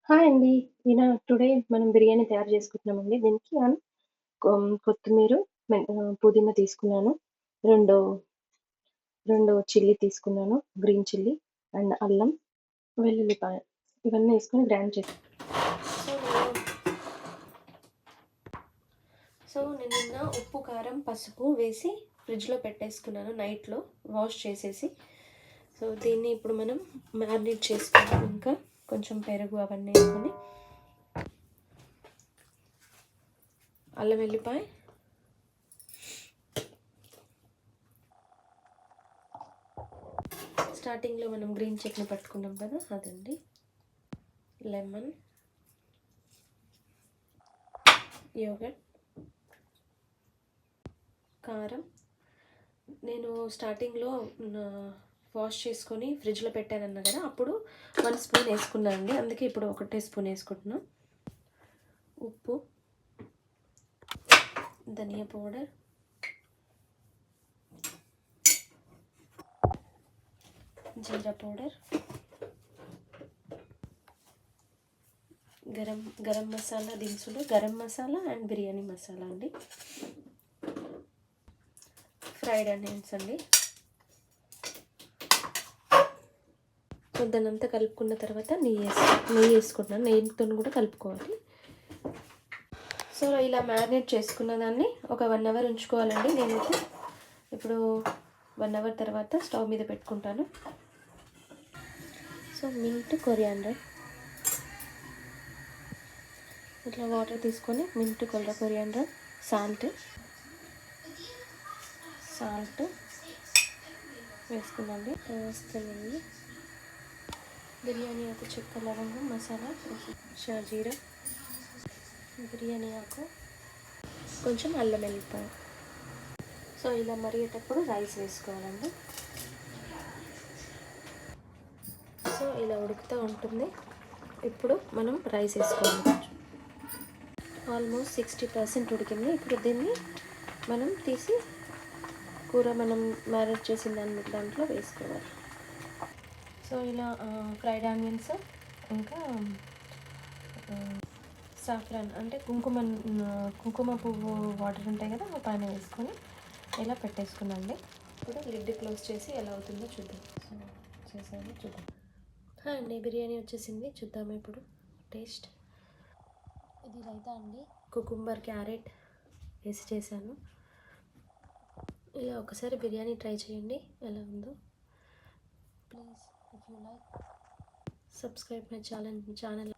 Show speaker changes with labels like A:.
A: Hi అండి. Today మనం బిర్యానీ తయారు చేసుకుంటున్నామండి. దీనికి నేను కొత్తిమీర, పుదీనా తీసుకున్నాను. 2, 2 చిల్లీ తీసుకున్నాను. గ్రీన్ చిల్లీ అండ్ అల్లం, వెల్లుల్లిపాయ ఇవన్నీ ఏసుకొని గ్రైండ్ చేసి
B: సో నేను నేను నిన్న ఉప్పు, కారం, పసుపు వేసి ఫ్రిడ్జ్లో పెట్టేసుకున్నాను నైట్లో వాష్ చేసేసి. సో దీన్ని ఇప్పుడు మనం మ్యారినేట్ చేసుకున్నాం. ఇంకా కొంచెం పెరుగు అవన్నీ వేసుకొని అల్లం వెల్లిపాయ, స్టార్టింగ్లో మనం గ్రీన్ చట్నీ పట్టుకున్నాం కదా అదండి, లెమన్, యోగర్ట్, కారం. నేను స్టార్టింగ్లో వాష్ చేసుకొని ఫ్రిడ్జ్లో పెట్టానన్నా కదా, అప్పుడు 1 స్పూన్ వేసుకున్నానండి, అందుకే ఇప్పుడు 1 స్పూన్ వేసుకుంటున్నాను. ఉప్పు, ధనియా పౌడర్, జీరా పౌడర్, గరం మసాలా దినుసులు, గరం మసాలా అండ్ బిర్యానీ మసాలా అండి, ఫ్రైడ్ ఆనియన్స్ అండి. సో దానంతా కలుపుకున్న తర్వాత నెయ్యి వేసుకుంటున్నాను. నెయ్యితో కూడా కలుపుకోవాలి. సో ఇలా మ్యారినేట్ చేసుకున్న దాన్ని ఒక 1 అవర్ ఉంచుకోవాలండి. నేనైతే ఇప్పుడు 1 అవర్ తర్వాత స్టవ్ మీద పెట్టుకుంటాను. సో మింట్, కొరియాండర్, ఇట్లా వాటర్ తీసుకొని మింట్, కొరియాండర్, సాల్ట్ వేసుకున్నాండి. వేస్తానండి. బిర్యానీ ఆకు, చెక్క, లవంగం, మసాలా, షాజీరా, బిర్యానీ ఆకు, కొంచెం అల్లం వెల్లిపాయ. సో ఇలా మరిగేటప్పుడు రైస్ వేసుకోవాలండి. సో ఇలా ఉడుకుతూ ఉంటుంది. ఇప్పుడు మనం రైస్ వేసుకోవాలి. ఆల్మోస్ట్ 60% ఉడికింది. ఇప్పుడు దీన్ని మనం తీసి కూర మనం మ్యారినేట్ చేసిన దాంట్లో వేసుకోవాలి. సో ఇలా ఫ్రైడ్ ఆనియన్స్, ఇంకా సాఫ్రాన్ అంటే కుంకుమ పువ్వు వాటర్ ఉంటాయి కదా, ఆ పైన వేసుకొని ఇలా పెట్టేసుకున్నాండి. ఇప్పుడు లిడ్ క్లోజ్ చేసి ఎలా అవుతుందో చూద్దాం. సో చూద్దాం. అండి, బిర్యానీ వచ్చేసింది. చూద్దాము ఇప్పుడు టేస్ట్. ఇది రైతా అండి, కుకుంబర్, క్యారెట్ వేసి చేశాను. ఇలా ఒకసారి బిర్యానీ ట్రై చేయండి ఎలా ఉందో. Please, if you like, subscribe my channel.